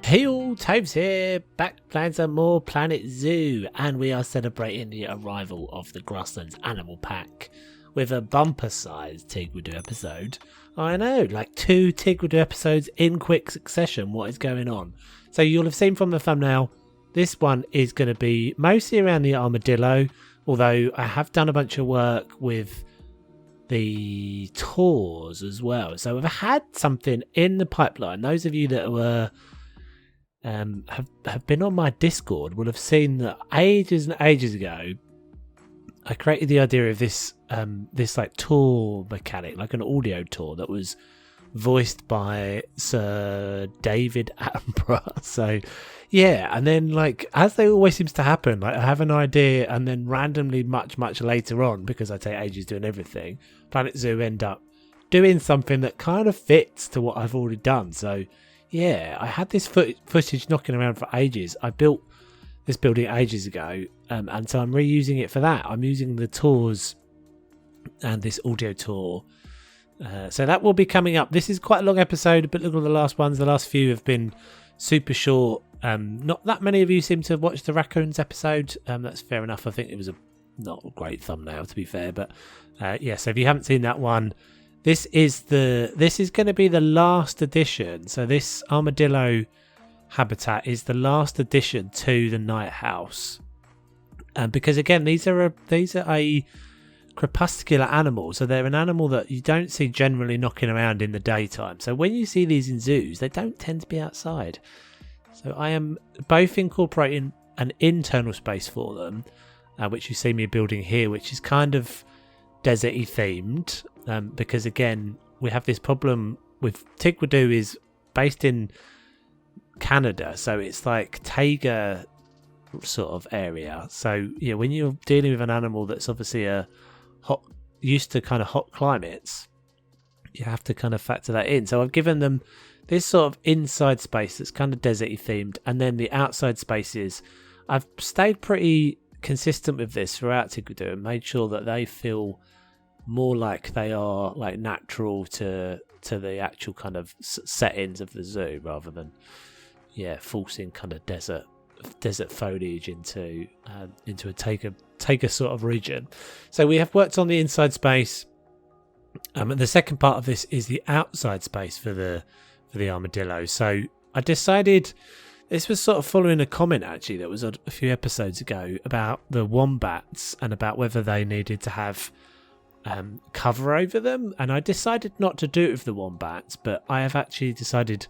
Hey all, Toves here, back playing some more Planet Zoo, and we are celebrating the arrival of the Grasslands Animal Pack with a bumper-sized Tiguidou episode. I know, like 2 Tiguidou episodes in quick succession. What is going on? So you'll have seen from the thumbnail, this one is going to be mostly around the armadillo, although I have done a bunch of work with the tours as well. So I've had something in the pipeline. Those of you that were have been on my Discord will have seen that ages and ages ago I created the idea of this like tour mechanic, like an audio tour that was voiced by Sir David Attenborough. So yeah, and then like as they always seems to happen, like I have an idea and then randomly much later on, because I take ages doing everything, Planet Zoo end up doing something that kind of fits to what I've already done. So yeah, I had this footage knocking around for ages. I built this building ages ago, and so I'm reusing it for that. I'm using the tours and this audio tour. So that will be coming up. This is quite a long episode, but look at the last ones. The last few have been super short. Not that many of you seem to have watched the Raccoons episode. That's fair enough. I think it was not a great thumbnail, to be fair. But yeah, so if you haven't seen that one, this is going to be the last addition. So this armadillo habitat is the last addition to the night house, because again these are a crepuscular animal. So they're an animal that you don't see generally knocking around in the daytime. So when you see these in zoos, they don't tend to be outside. So I am both incorporating an internal space for them, which you see me building here, which is kind of deserty themed. Because again, we have this problem with Tiguidou is based in Canada, so it's like taiga sort of area. So yeah, when you're dealing with an animal that's obviously used to kind of hot climates, you have to kind of factor that in. So I've given them this sort of inside space that's kind of deserty themed, and then the outside spaces, I've stayed pretty consistent with this throughout Tiguidou and made sure that they feel more like they are like natural to the actual kind of settings of the zoo, rather than forcing kind of desert foliage into a take a sort of region. So we have worked on the inside space, and the second part of this is the outside space for the armadillo. So I decided, this was sort of following a comment actually that was a few episodes ago about the wombats and about whether they needed to have cover over them, and I decided not to do it with the wombats, but I have actually decided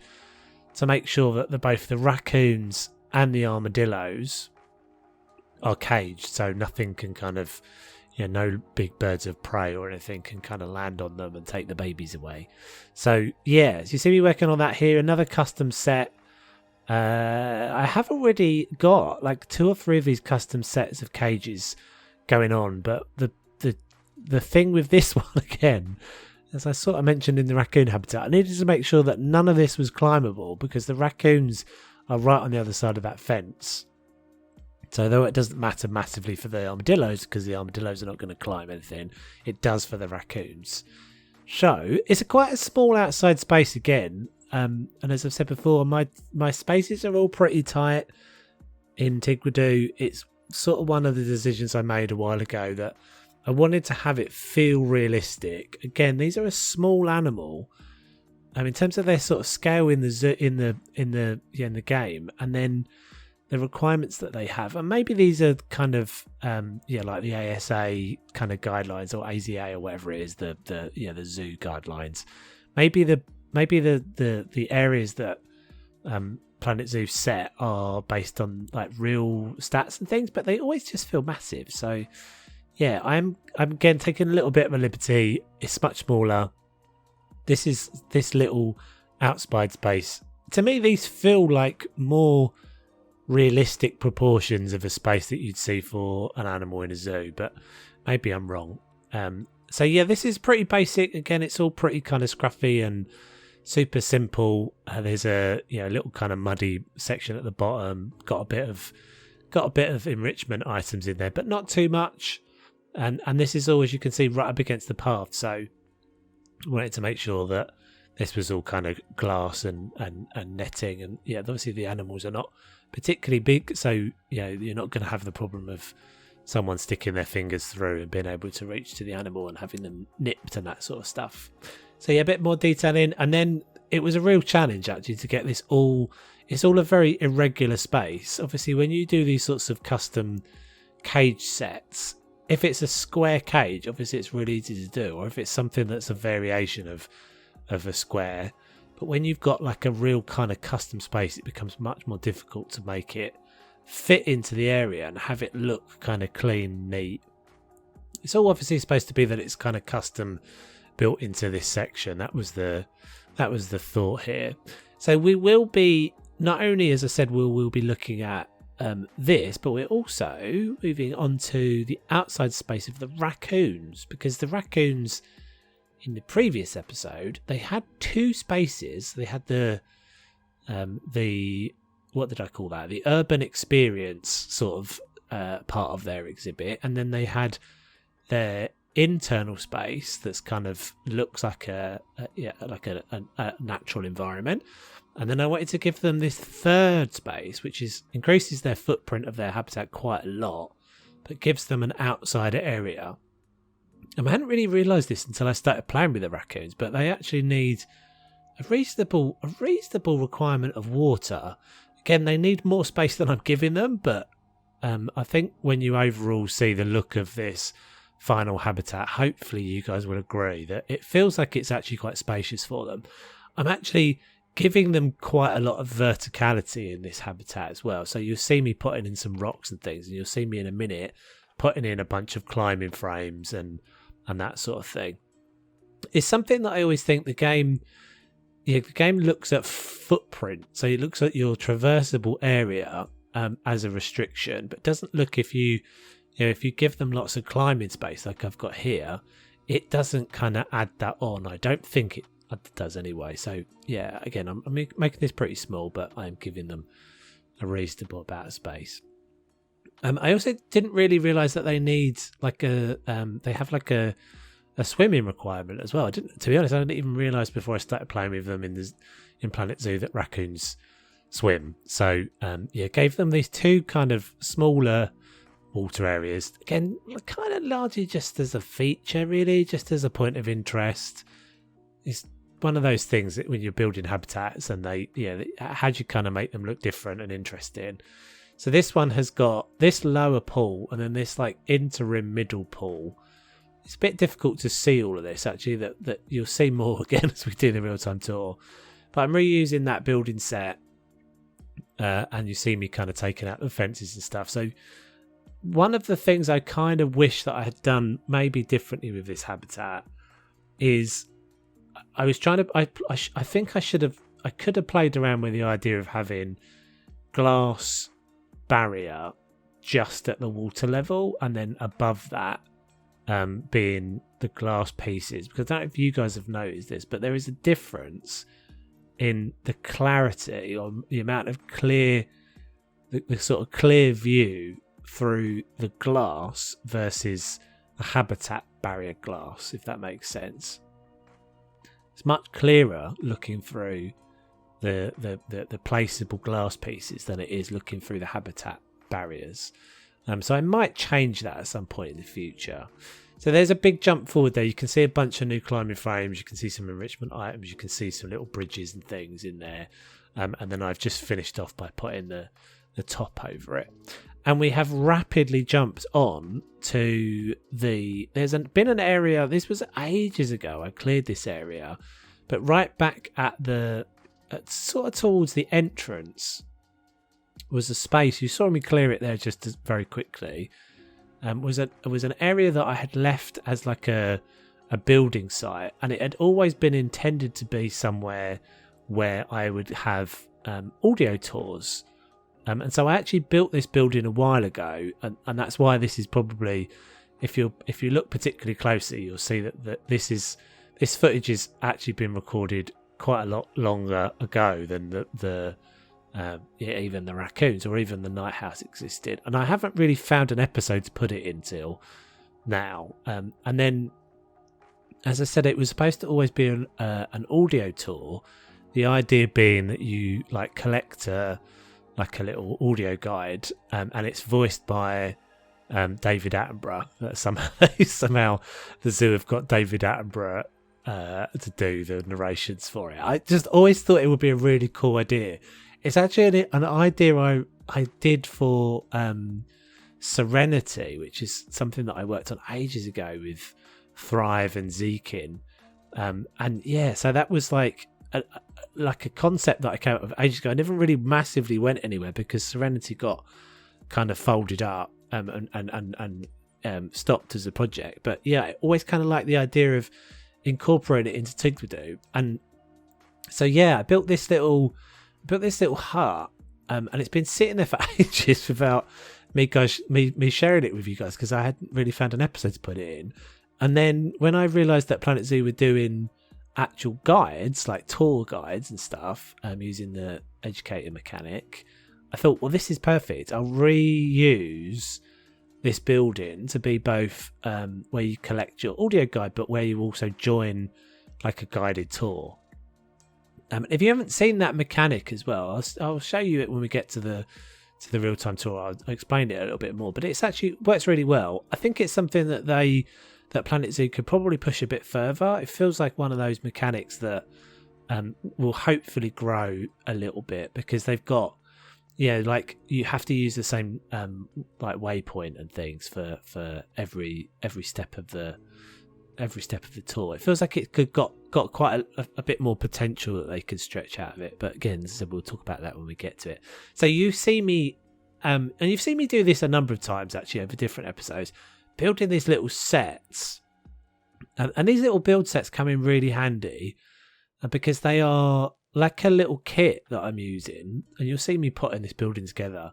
to make sure that both the raccoons and the armadillos are caged, so nothing can kind of, no big birds of prey or anything can kind of land on them and take the babies away. So yeah, so you see me working on that here. Another custom set. I have already got like 2 or 3 of these custom sets of cages going on, but the thing with this one, again, as I sort of mentioned in the raccoon habitat, I needed to make sure that none of this was climbable, because the raccoons are right on the other side of that fence. So though it doesn't matter massively for the armadillos, because the armadillos are not going to climb anything, it does for the raccoons. So it's quite a small outside space again, and as I've said before, my spaces are all pretty tight in Tiguidou. It's sort of one of the decisions I made a while ago, that I wanted to have it feel realistic. Again, these are a small animal, in terms of their sort of scale in the game, and then the requirements that they have. And maybe these are kind of like the ASA kind of guidelines, or AZA, or whatever it is, the zoo guidelines. Maybe the areas that Planet Zoo set are based on like real stats and things, but they always just feel massive. So yeah, I'm again taking a little bit of a liberty. It's much smaller. This little outside space. To me, these feel like more realistic proportions of a space that you'd see for an animal in a zoo, but maybe I'm wrong. So yeah, this is pretty basic. Again, it's all pretty kind of scruffy and super simple. There's a little kind of muddy section at the bottom. Got a bit of enrichment items in there, but not too much. And this is all, as you can see, right up against the path. So I wanted to make sure that this was all kind of glass and netting, and yeah, obviously the animals are not particularly big, so you're not going to have the problem of someone sticking their fingers through and being able to reach to the animal and having them nipped and that sort of stuff. So yeah, a bit more detail in, and then it was a real challenge actually to get this all. It's all a very irregular space. Obviously, when you do these sorts of custom cage sets, if it's a square cage, obviously it's really easy to do, or if it's something that's a variation of a square. But when you've got like a real kind of custom space, it becomes much more difficult to make it fit into the area and have it look kind of clean, neat. It's all obviously supposed to be that it's kind of custom built into this section. That was the thought here. So we will be, not only, as I said, we'll be looking at this, but we're also moving on to the outside space of the raccoons, because the raccoons in the previous episode, they had two spaces. They had the what did I call that? The urban experience sort of part of their exhibit, and then they had their internal space that's kind of looks like a natural environment. And then I wanted to give them this third space, which increases their footprint of their habitat quite a lot, but gives them an outside area. And I hadn't really realised this until I started playing with the raccoons, but they actually need a reasonable requirement of water. Again, they need more space than I'm giving them, but I think when you overall see the look of this final habitat, hopefully you guys will agree that it feels like it's actually quite spacious for them. I'm actually giving them quite a lot of verticality in this habitat as well. So you'll see me putting in some rocks and things, and you'll see me in a minute putting in a bunch of climbing frames and that sort of thing. It's something that I always think the game looks at footprint. So it looks at your traversable area as a restriction, but doesn't look if you give them lots of climbing space like I've got here, it doesn't kind of add that on. I don't think it does anyway. So yeah, again, I'm making this pretty small, but I'm giving them a reasonable amount of space. I also didn't really realise that they need they have a swimming requirement as well. To be honest, I didn't even realise before I started playing with them in Planet Zoo that raccoons swim. So gave them these two kind of smaller water areas, again kind of largely just as a feature, really, just as a point of interest. It's one of those things that when you're building habitats and how do you kind of make them look different and interesting. So this one has got this lower pool and then this like interim middle pool. It's a bit difficult to see all of this actually, that you'll see more again as we do the real-time tour, but I'm reusing that building set and you see me kind of taking out the fences and stuff. So one of the things I kind of wish that I had done maybe differently with this habitat is I was trying to I think I could have played around with the idea of having glass barrier just at the water level, and then above that being the glass pieces, because I don't know if you guys have noticed this, but there is a difference in the clarity or the amount of clear, the sort of clear view through the glass versus a habitat barrier glass, if that makes sense. It's much clearer looking through the placeable glass pieces than it is looking through the habitat barriers. So I might change that at some point in the future. So there's a big jump forward there. You can see a bunch of new climbing frames. You can see some enrichment items. You can see some little bridges and things in there. And then I've just finished off by putting the top over it. And we have rapidly jumped on to there's been an area, this was ages ago, I cleared this area, but right back at sort of towards the entrance was a space, you saw me clear it there just very quickly, was an area that I had left as like a building site, and it had always been intended to be somewhere where I would have audio tours. And so I actually built this building a while ago, and that's why this is probably, if you look particularly closely, you'll see that this footage has actually been recorded quite a lot longer ago than even the raccoons or even the night house existed, and I haven't really found an episode to put it in till now. And then as I said, it was supposed to always be an audio tour. The idea being that you like collect a little audio guide, and it's voiced by David Attenborough. Somehow the zoo have got David Attenborough to do the narrations for it. I just always thought it would be a really cool idea. It's actually an idea I did for Serenity, which is something that I worked on ages ago with Thrive and Zekin. And yeah, so that was like a concept that I came up with ages ago. I never really massively went anywhere because Serenity got kind of folded up and stopped as a project. But yeah, I always kind of like the idea of incorporating it into Tiguidou. And so yeah, I built this little hut, and it's been sitting there for ages without me sharing it with you guys because I hadn't really found an episode to put it in. And then when I realised that Planet Zoo were doing actual guides, like tour guides and stuff, using the educator mechanic, I thought, well, this is perfect. I'll reuse this building to be both where you collect your audio guide, but where you also join like a guided tour. If you haven't seen that mechanic as well, I'll show you it when we get to the Realtime Tour. I'll explain it a little bit more, but it's actually works really well. I think it's something that Planet Zoo could probably push a bit further. It feels like one of those mechanics that will hopefully grow a little bit because they've got, like you have to use the same like waypoint and things for every step of the tour. It feels like it could got quite a bit more potential that they could stretch out of it. But again, so we'll talk about that when we get to it. So you see me, and you've seen me do this a number of times actually over different episodes, building these little sets. And these little build sets come in really handy because they are like a little kit that I'm using. And you'll see me putting this building together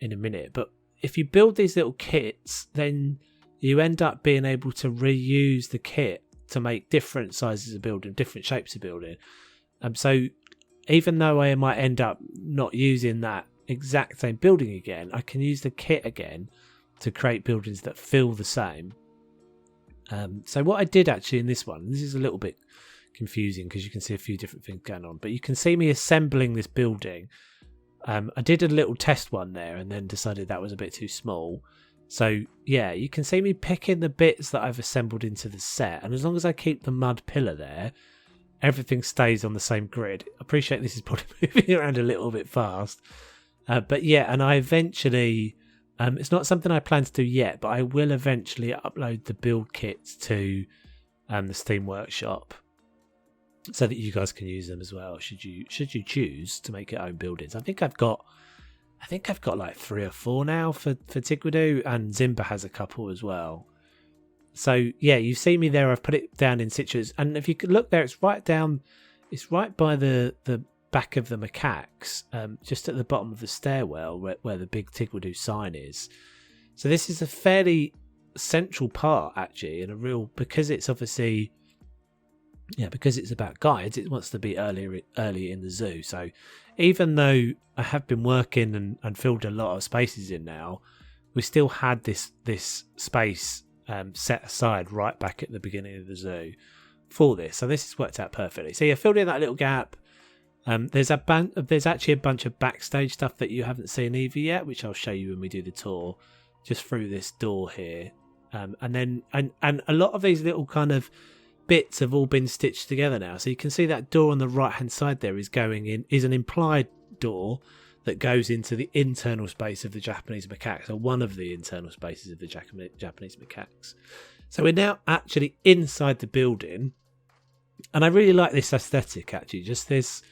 in a minute. But if you build these little kits, then you end up being able to reuse the kit to make different sizes of building, different shapes of building. So even though I might end up not using that exact same building again, I can use the kit again to create buildings that feel the same. So what I did actually in this one, this is a little bit confusing because you can see a few different things going on, but you can see me assembling this building. I did a little test one there and then decided that was a bit too small. So yeah, you can see me picking the bits that I've assembled into the set, and as long as I keep the mud pillar there, everything stays on the same grid. I appreciate this is probably moving around a little bit fast, but yeah, and I eventually, it's not something I plan to do yet, but I will eventually upload the build kits to the Steam Workshop so that you guys can use them as well should you choose to make your own buildings. I think I've got like 3 or 4 now for Tiguidou, and Zimba has a couple as well. So yeah, you see me there. I've put it down in situ, and if you could look there, it's right by the back of the macaques, just at the bottom of the stairwell where the big Tiguidou sign is. So this is a fairly central part actually, and because it's obviously, because it's about guides, it wants to be early in the zoo. So even though I have been working and filled a lot of spaces in now, we still had this space set aside right back at the beginning of the zoo for this. So this has worked out perfectly. So you filled in that little gap. There's actually a bunch of backstage stuff that you haven't seen either yet, which I'll show you when we do the tour, just through this door here. And a lot of these little kind of bits have all been stitched together now. So you can see that door on the right hand side there is an implied door that goes into the internal space of the Japanese macaques, or one of the internal spaces of the Japanese macaques. So we're now actually inside the building, and I really like this aesthetic actually. Just this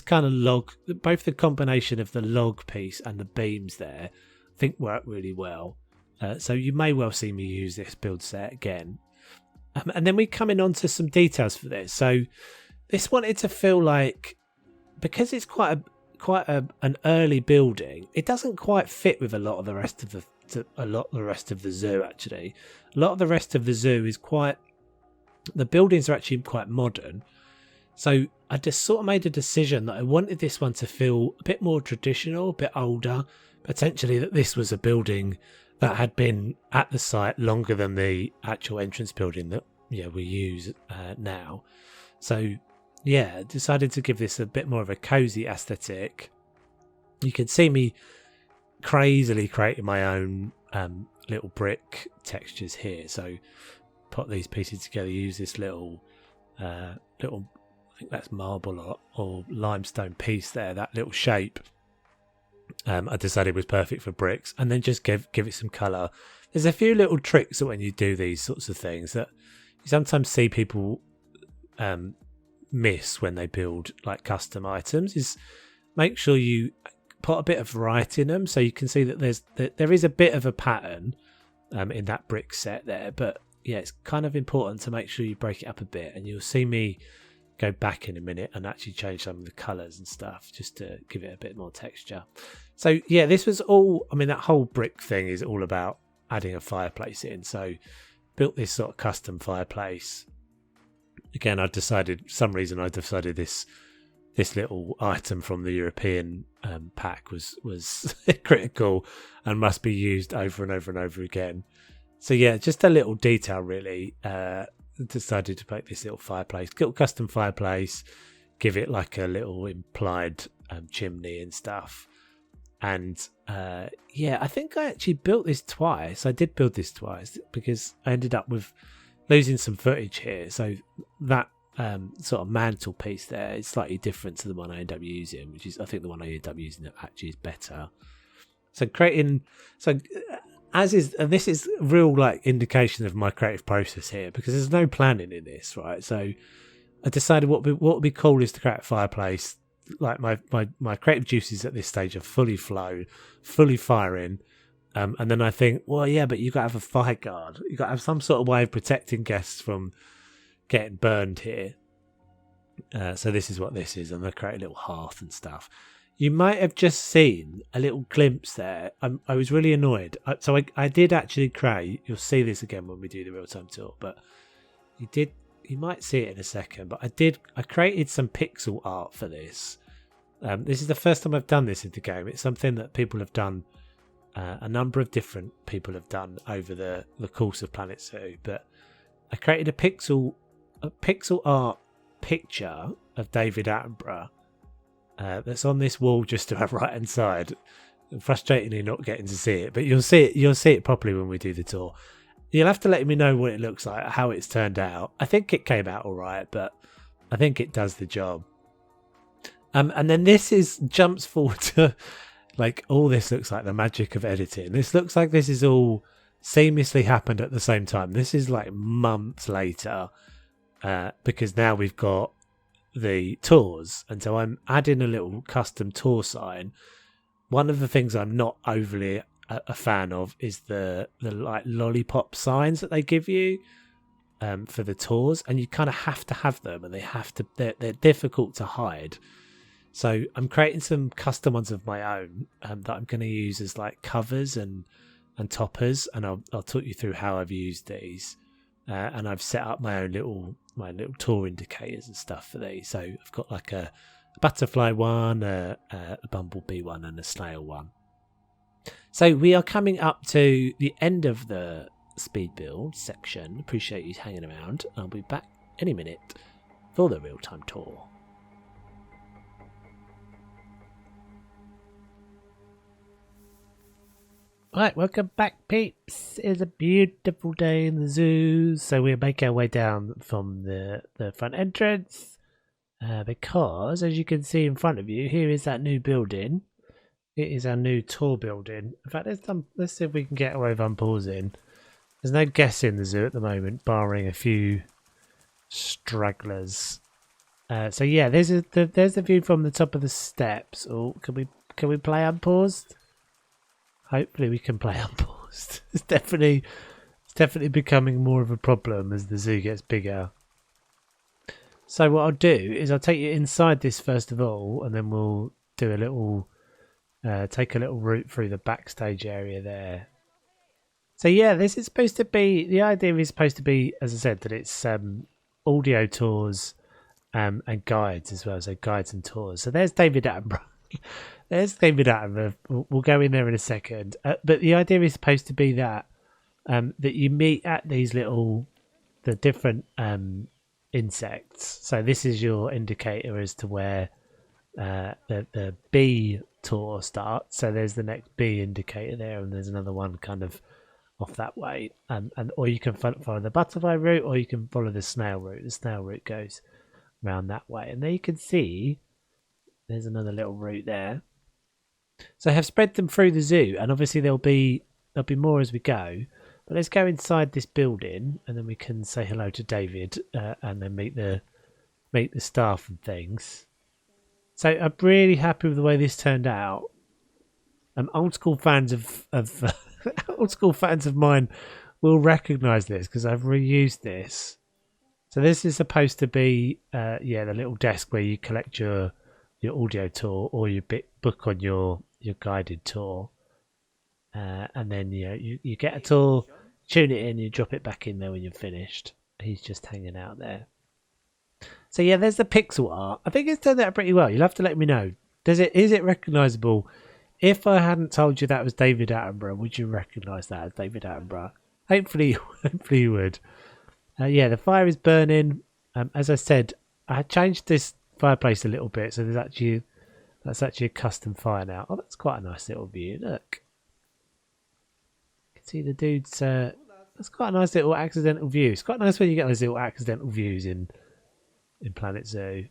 kind of log, both the combination of the log piece and the beams there, I think work really well. So you may well see me use this build set again. And then we come in on to some details for this. So this wanted to feel like, because it's quite an early building, it doesn't quite fit with a lot of the rest of the zoo actually. A lot of the rest of the zoo is the buildings are actually quite modern. So I just sort of made a decision that I wanted this one to feel a bit more traditional, a bit older, potentially that this was a building that had been at the site longer than the actual entrance building we use now. So yeah, decided to give this a bit more of a cozy aesthetic. You can see me crazily creating my own little brick textures here. So put these pieces together, use this little I think that's marble or limestone piece there, that little shape. I decided was perfect for bricks, and then just give it some colour. There's a few little tricks that when you do these sorts of things that you sometimes see people miss when they build like custom items, is make sure you put a bit of variety in them, so you can see that there is a bit of a pattern in that brick set there. But yeah, it's kind of important to make sure you break it up a bit, and you'll see me go back in a minute and actually change some of the colours and stuff just to give it a bit more texture. So yeah, this was all, I mean, that whole brick thing is all about adding a fireplace in. So built this sort of custom fireplace. Again, I decided this little item from the European pack was critical and must be used over and over and over again. So yeah, just a little detail really. Decided to make this little fireplace, little custom fireplace, give it like a little implied chimney and stuff. And yeah, I think I actually built this twice. I did build this twice because I ended up with losing some footage here. So that sort of mantelpiece there is slightly different to the one I end up using, which is, I think the one I end up using actually is better. And this is real like indication of my creative process here, because there's no planning in this, right? So I decided what would be cool is to create a fireplace. Like my creative juices at this stage are fully flown, fully firing. And then I think, well, yeah, but you got to have a fire guard. You got to have some sort of way of protecting guests from getting burned here. So this is what this is. I'm going to create a little hearth and stuff. You might have just seen a little glimpse there. I was really annoyed. So I did actually create, you'll see this again when we do the real-time tour, but you might see it in a second, but I created some pixel art for this. This is the first time I've done this in the game. It's something that people have done, a number of different people have done over the course of Planet Zoo, but I created a pixel art picture of David Attenborough. That's on this wall just to our right hand side. Frustratingly not getting to see it, but you'll see it properly when we do the tour. You'll have to let me know what it looks like, how it's turned out. I think it came out all right, but I think it does the job. And then this jumps forward to like all this looks like the magic of editing. This looks like this is all seamlessly happened at the same time. This is like months later, because now we've got the tours, and so I'm adding a little custom tour sign. One of the things I'm not overly a fan of is the like lollipop signs that they give you for the tours, and you kind of have to have them, and they're difficult to hide. So I'm creating some custom ones of my own that I'm going to use as like covers and toppers, and I'll talk you through how I've used these. And I've set up my little tour indicators and stuff for these. So I've got like a butterfly one, a bumblebee one, and a snail one. So we are coming up to the end of the speed build section. Appreciate you hanging around. I'll be back any minute for the real-time tour. Right, welcome back, peeps. It's a beautiful day in the zoo. So we'll make our way down from the front entrance because, as you can see in front of you, here is that new building. It is our new tour building. In fact, let's see if we can get away with unpausing. There's no guests in the zoo at the moment, barring a few stragglers. So yeah, there's the view from the top of the steps. Oh, can we play unpaused? Hopefully we can play unpaused. It's definitely becoming more of a problem as the zoo gets bigger. So what I'll do is I'll take you inside this first of all, and then we'll do a little, take a little route through the backstage area there. So yeah, this is supposed to be, the idea is supposed to be, as I said, that it's audio tours and guides as well, so guides and tours. So there's David Attenborough. There's David Attenborough. We'll go in there in a second. But the idea is supposed to be that that you meet at these little the different insects. So this is your indicator as to where the bee tour starts. So there's the next bee indicator there, and there's another one kind of off that way. And or you can follow the butterfly route, or you can follow the snail route. The snail route goes around that way, and there you can see there's another little route there. So I have spread them through the zoo, and obviously there'll be more as we go. But let's go inside this building, and then we can say hello to David, and then meet the staff and things. So I'm really happy with the way this turned out. Old school fans of old school fans of mine will recognise this because I've reused this. So this is supposed to be the little desk where you collect your audio tour or your book on your guided tour, and then you get a tour, tune it in, you drop it back in there when you're finished. He's just hanging out there. So yeah, there's the pixel art. I think it's turned out pretty well. You'll have to let me know. Is it recognisable? If I hadn't told you that was David Attenborough, would you recognise that as David Attenborough? Hopefully you would. The fire is burning. As I said, I changed this fireplace a little bit, so that's actually a custom fire now. Oh, that's quite a nice little view. Look, you can see the dude's. That's quite a nice little accidental view. It's quite nice when you get those little accidental views in Planet Zoo.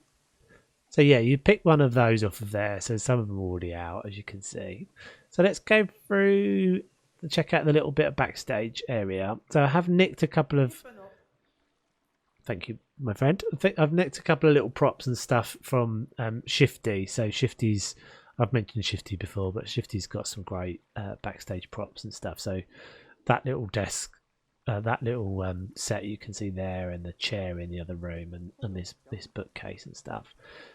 So yeah, you pick one of those off of there. So some of them are already out, as you can see. So let's go through and check out the little bit of backstage area. So I have nicked a couple of. Thank you, my friend. I've nicked a couple of little props and stuff from Shifty. So Shifty's, I've mentioned Shifty before, but Shifty's got some great backstage props and stuff. So that little desk, that little set you can see there, and the chair in the other room, and this bookcase and stuff.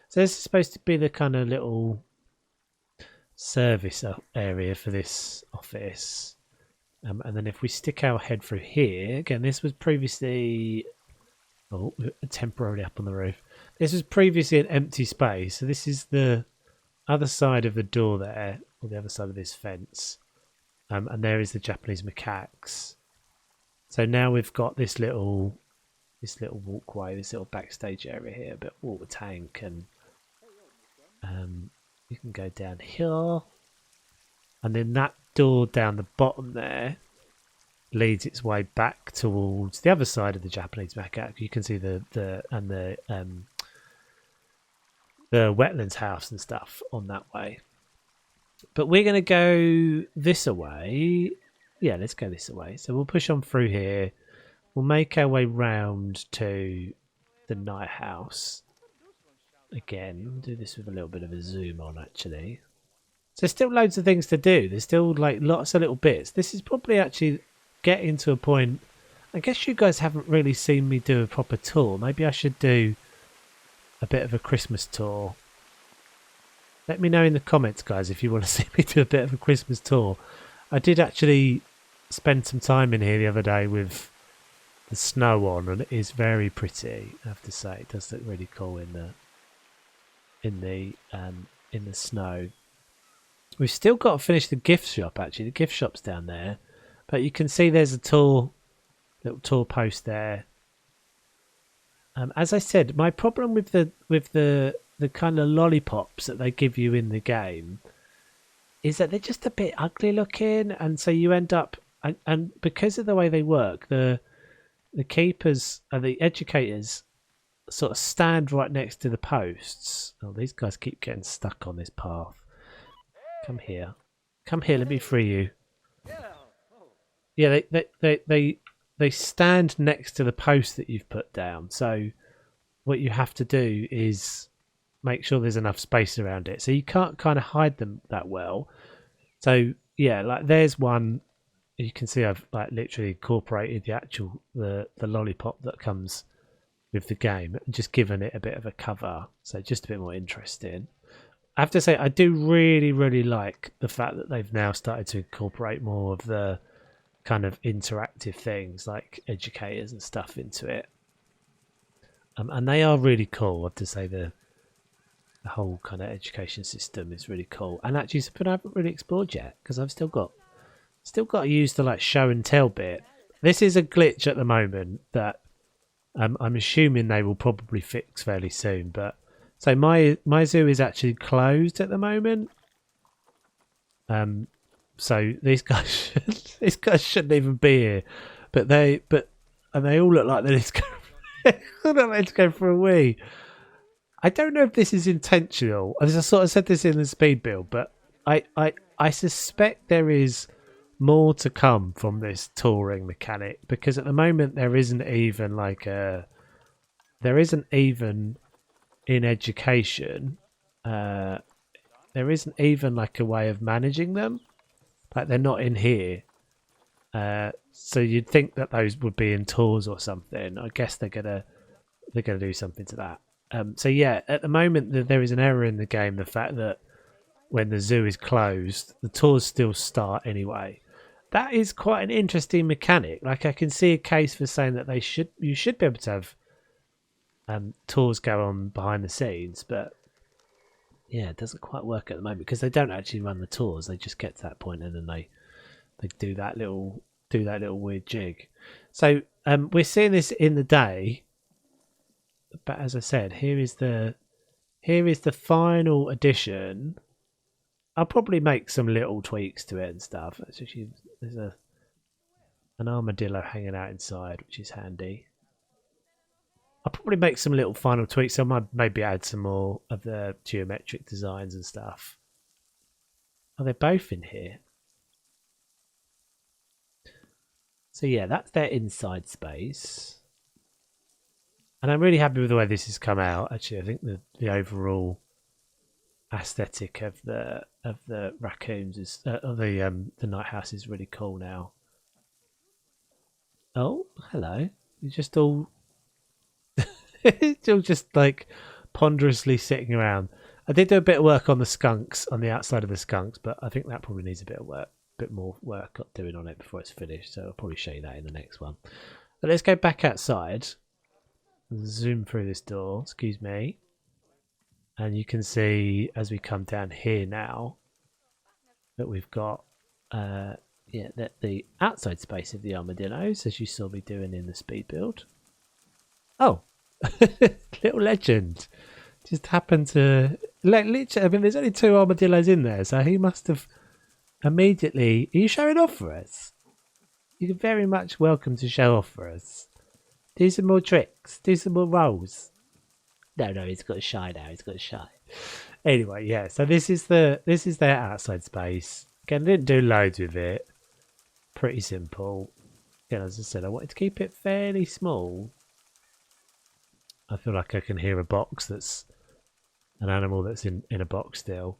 So this is supposed to be the kind of little service area for this office. And then if we stick our head through here, again, this was previously... Oh, temporarily up on the roof. This was previously an empty space. So this is the other side of the door there, or the other side of this fence. And there is the Japanese macaques. So now we've got this little walkway, this little backstage area here, a bit of water tank, and you can go down here. And then that door down the bottom there leads its way back towards the other side of the Japanese macaque. You can see the wetlands house and stuff on that way. But we're going to go this way. Yeah, let's go this way. So we'll push on through here. We'll make our way round to the night house. Again, we'll do this with a little bit of a zoom on, actually. So there's still loads of things to do. There's still like lots of little bits. This is probably actually getting to a point. I guess you guys haven't really seen me do a proper tour. Maybe I should do a bit of a Christmas tour. Let me know in the comments, guys, if you want to see me do a bit of a Christmas tour. I did actually spend some time in here the other day with the snow on, and it is very pretty, I have to say. It does look really cool in the snow. We've still got to finish the gift shop, actually. The gift shop's down there. But you can see there's a little tour post there. As I said, my problem with the kind of lollipops that they give you in the game is that they're just a bit ugly looking, and so you end up and because of the way they work, the keepers and the educators sort of stand right next to the posts. Oh, these guys keep getting stuck on this path. Come here, let me free you. Yeah, they stand next to the post that you've put down. So what you have to do is make sure there's enough space around it. So you can't kind of hide them that well. So yeah, like there's one. You can see I've like literally incorporated the lollipop that comes with the game, and just given it a bit of a cover, so just a bit more interesting. I have to say, I do really, really like the fact that they've now started to incorporate more of the kind of interactive things like educators and stuff into it. And they are really cool. I have to say the whole kind of education system is really cool. And actually something I haven't really explored yet, because I've still got to use the like show and tell bit. This is a glitch at the moment that I'm assuming they will probably fix fairly soon. But so my zoo is actually closed at the moment. So these guys shouldn't even be here, and they all look like they need to go. They all look like they need to go for a wee. I don't know if this is intentional. As I sort of said this in the speed build, but I suspect there is more to come from this touring mechanic, because at the moment there isn't even in education, there isn't even like a way of managing them. Like they're not in here. So you'd think that those would be in tours or something. I guess they're gonna do something to that. So yeah, at the moment there is an error in the game. The fact that when the zoo is closed, the tours still start anyway. That is quite an interesting mechanic. Like I can see a case for saying that you should be able to have tours go on behind the scenes, but yeah, it doesn't quite work at the moment because they don't actually run the tours. They just get to that point and then they do that little weird jig. So we're seeing this in the day, but as I said, here is the final edition. I'll probably make some little tweaks to it and stuff. Actually, there's an armadillo hanging out inside, which is handy. I'll probably make some little final tweaks. I might maybe add some more of the geometric designs and stuff. Are they both in here? So yeah, that's their inside space. And I'm really happy with the way this has come out. Actually, I think the overall aesthetic of the raccoons is the night house is really cool now. Oh, hello. You're just all still just like ponderously sitting around. I did do a bit of work on the skunks, on the outside of the skunks, but I think that probably needs a bit more work doing on it before it's finished. So I'll probably show you that in the next one. But let's go back outside and zoom through this door. Excuse me. And you can see as we come down here now that we've got the outside space of the armadillos, as you saw me doing in the speed build. Oh, little legend. Just happened to literally. I mean, there's only 2 armadillos in there, so he must have immediately. Are you showing off for us? You're very much welcome to show off for us. Do some more tricks. Do some more rolls. No, he's got shy now. He's got shy. Anyway, yeah. So this is their outside space. Again, I didn't do loads with it. Pretty simple. Again, as I said, I wanted to keep it fairly small. I feel like I can hear a box that's an animal that's in a box still.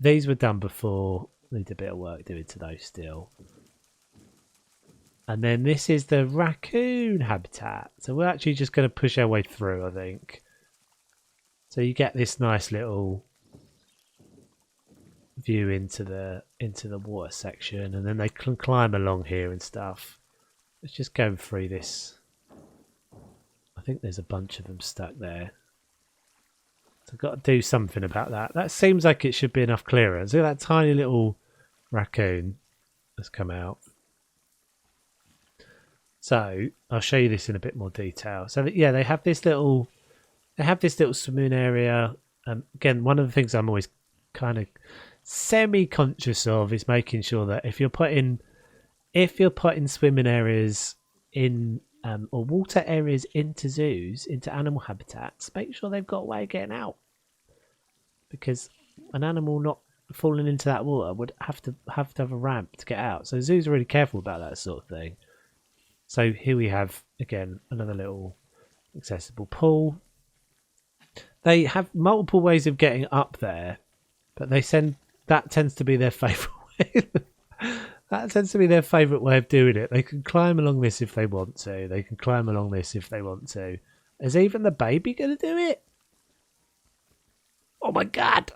These were done before. Need a bit of work doing to those still. And then this is the raccoon habitat. So we're actually just going to push our way through, I think. So you get this nice little view into the water section, and then they can climb along here and stuff. Let's just go through this. I think there's a bunch of them stuck there. So I've got to do something about that. That seems like it should be enough clearance. Look at that tiny little raccoon that's come out. So I'll show you this in a bit more detail. So yeah, they have this little swimming area. Again, one of the things I'm always kind of semi-conscious of is making sure that if you're putting swimming areas in or water areas into zoos, into animal habitats, make sure they've got a way of getting out. Because an animal not falling into that water would have to have a ramp to get out. So zoos are really careful about that sort of thing. So here we have, again, another little accessible pool. They have multiple ways of getting up there, but that tends to be their favourite way. That tends to be their favourite way of doing it. They can climb along this if they want to. They can climb along this if they want to. Is even the baby going to do it? Oh my god!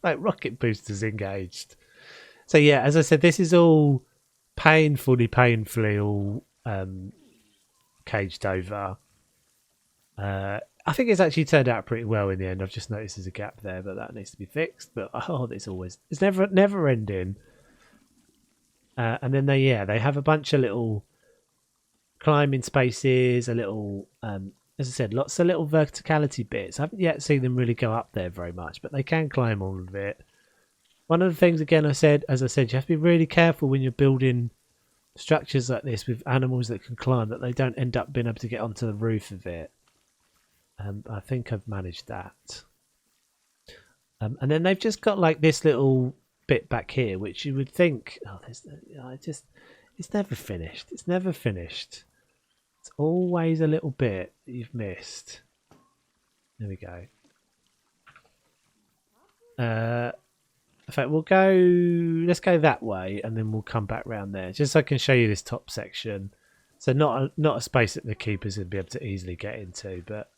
Like rocket boosters engaged. So yeah, as I said, this is all painfully all caged over. I think it's actually turned out pretty well in the end. I've just noticed there's a gap there, but that needs to be fixed. But it's never ending. And then they have a bunch of little climbing spaces, a little, as I said, lots of little verticality bits. I haven't yet seen them really go up there very much, but they can climb all of it. One of the things, again, as I said, you have to be really careful when you're building structures like this with animals that can climb, that they don't end up being able to get onto the roof of it. I think I've managed that. And then they've just got like this little bit back here, which you would think, it's never finished. It's never finished. It's always a little bit that you've missed. There we go. In fact, let's go that way, and then we'll come back round there, just so I can show you this top section. So not a space that the keepers would be able to easily get into, but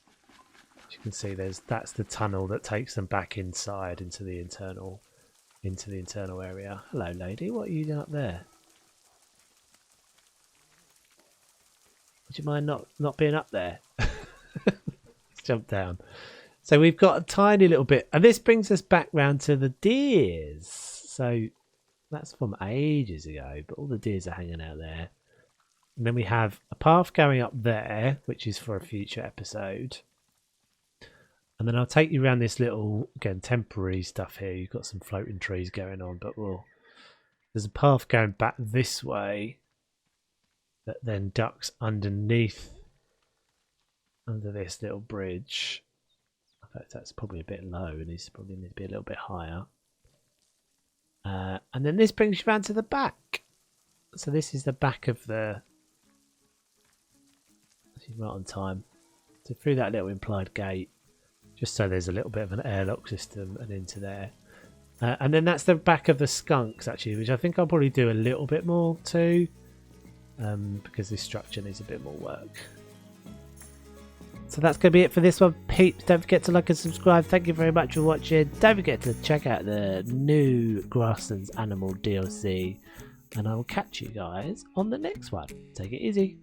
as you can see, that's the tunnel that takes them back inside into the internal area. Hello, lady. What are you doing up there? Would you mind not being up there? Let's jump down. So we've got a tiny little bit, and this brings us back round to the deers. So that's from ages ago, but all the deers are hanging out there. And then we have a path going up there, which is for a future episode. And then I'll take you around this little, again, temporary stuff here. You've got some floating trees going on, but there's a path going back this way that then ducks underneath, under this little bridge. In fact, that's probably a bit low, and it probably needs to be a little bit higher. And then this brings you round to the back. So this is the back of the... This is right on time. So through that little implied gate, just so there's a little bit of an airlock system and into there. And then that's the back of the skunks, actually, which I think I'll probably do a little bit more too, because this structure needs a bit more work. So that's going to be it for this one, peeps. Don't forget to like and subscribe. Thank you very much for watching. Don't forget to check out the new Grasslands Animal DLC. And I will catch you guys on the next one. Take it easy.